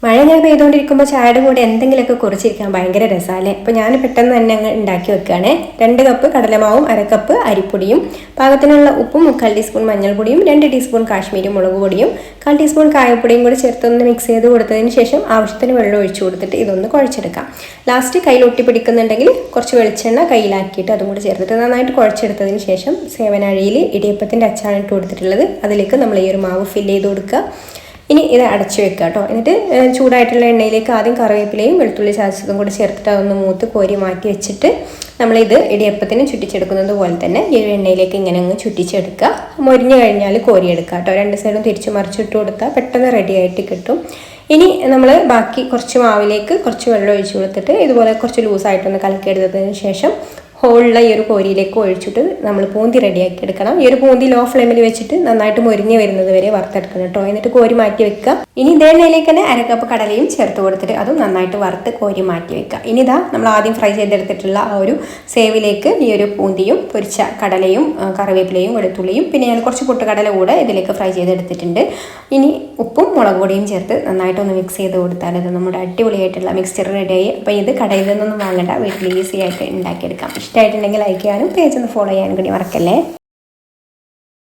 മഴ ഇങ്ങനെ പെയ്തുകൊണ്ടിരിക്കുമ്പോൾ ചായയുടെ കൂടെ എന്തെങ്കിലുമൊക്കെ കുറിച്ചിരിക്കാൻ ഭയങ്കര രസമല്ലേ. അപ്പോൾ ഞാൻ പെട്ടെന്ന് തന്നെ അങ്ങ് ഉണ്ടാക്കി വെക്കുകയാണ്. 2 കപ്പ് കടലമാവും, 1/2 കപ്പ് അരിപ്പൊടിയും, പാകത്തിനുള്ള ഉപ്പും, 1/4 ടീസ്പൂൺ മഞ്ഞൾപ്പൊടിയും, 2 ടീസ്പൂൺ കാശ്മീരി മുളക് പൊടിയും, 1/4 ടീസ്പൂൺ കായപ്പൊടിയും കൂടി ചേർത്തൊന്ന് മിക്സ് ചെയ്ത് കൊടുത്തതിന് ശേഷം ആവശ്യത്തിന് വെള്ളം ഒഴിച്ചു കൊടുത്തിട്ട് ഇതൊന്ന് കുഴച്ചെടുക്കാം. ലാസ്റ്റ് കയ്യിൽ ഒട്ടി പിടിക്കുന്നുണ്ടെങ്കിൽ കുറച്ച് വെളിച്ചെണ്ണ കയ്യിലാക്കിയിട്ട് അതും കൂടി ചേർത്തിട്ട് നന്നായിട്ട് കുഴച്ചെടുത്തതിന് ശേഷം സേവനാഴിയിൽ ഇടിയപ്പത്തിൻ്റെ അച്ചാണ് ഇട്ട് കൊടുത്തിട്ടുള്ളത്. അതിലേക്ക് നമ്മൾ ഈ ഒരു മാവ് ഫില്ല് ചെയ്ത് കൊടുക്കുക. ഇനി ഇത് അടച്ചു വെക്കുക കേട്ടോ. എന്നിട്ട് ചൂടായിട്ടുള്ള എണ്ണയിലേക്ക് ആദ്യം കറിവേപ്പിലയും വെളുത്തുള്ളി ചതച്ചതും കൂടി ചേർത്തിട്ട് അതൊന്ന് മൂത്ത് കോരി മാറ്റി വെച്ചിട്ട് നമ്മളിത് ഇടിയപ്പത്തിന് ചുറ്റിച്ചെടുക്കുന്നത് പോലെ തന്നെ ഈ എണ്ണയിലേക്ക് ഇങ്ങനെ അങ്ങ് ചുറ്റിച്ചെടുക്കുക. മൊരിഞ്ഞ് കഴിഞ്ഞാൽ കോരിയെടുക്കുക കേട്ടോ. 2 സൈഡും തിരിച്ച് മറിച്ചിട്ട് കൊടുത്താൽ പെട്ടെന്ന് റെഡി ആയിട്ട് കിട്ടും. ഇനി നമ്മൾ ബാക്കി കുറച്ച് മാവിലേക്ക് കുറച്ച് വെള്ളം ഒഴിച്ച് കൊടുത്തിട്ട് ഇതുപോലെ കുറച്ച് ലൂസായിട്ടൊന്ന് കലക്കിയെടുത്തതിന് ശേഷം ഹോളുള്ള ഈ ഒരു കോരിയിലേക്ക് ഒഴിച്ചിട്ട് നമ്മൾ പൂന്തി റെഡിയാക്കി എടുക്കണം. ഈ ഒരു പൂന്തി ലോ ഫ്ലെയിമിൽ വെച്ചിട്ട് നന്നായിട്ട് മൊരിഞ്ഞ് വരുന്നത് വരെ വറുത്തെടുക്കണം കേട്ടോ. എന്നിട്ട് കോരി മാറ്റി വെക്കുക. ഇനി ഇതേ എണ്ണയിലേക്ക് തന്നെ 1/2 കപ്പ് കടലയും ചേർത്ത് കൊടുത്തിട്ട് അതും നന്നായിട്ട് വറുത്ത് കോരി മാറ്റി വെക്കുക. ഇനി ഇതാ നമ്മൾ ആദ്യം ഫ്രൈ ചെയ്തെടുത്തിട്ടുള്ള ആ ഒരു സേവിലേക്ക് ഈ ഒരു പൂന്തിയും പൊരിച്ച കടലയും കറിവേപ്പിലയും വെളുത്തുള്ളിയും പിന്നെ ഞാൻ കുറച്ച് പൊട്ടുകടല കൂടെ ഇതിലേക്ക് ഫ്രൈ ചെയ്തെടുത്തിട്ടുണ്ട്. ഇനി ഉപ്പും മുളക് പൊടിയും ചേർത്ത് നന്നായിട്ടൊന്ന് മിക്സ് ചെയ്ത് കൊടുത്താൽ ഇത് നമ്മുടെ അടിപൊളിയായിട്ടുള്ള മിക്സ്ചർ റെഡിയായി. അപ്പോൾ ഇത് കടയിൽ നിന്നൊന്നും വാങ്ങേണ്ട, വീട്ടിൽ ഈസി ആയിട്ട് ഉണ്ടാക്കിയെടുക്കാം. ഇഷ്ടമായിട്ടുണ്ടെങ്കിൽ ലൈക്ക് ചെയ്യാനും പേജ് ഒന്ന് ഫോളോ ചെയ്യാനും കൂടി മറക്കല്ലേ.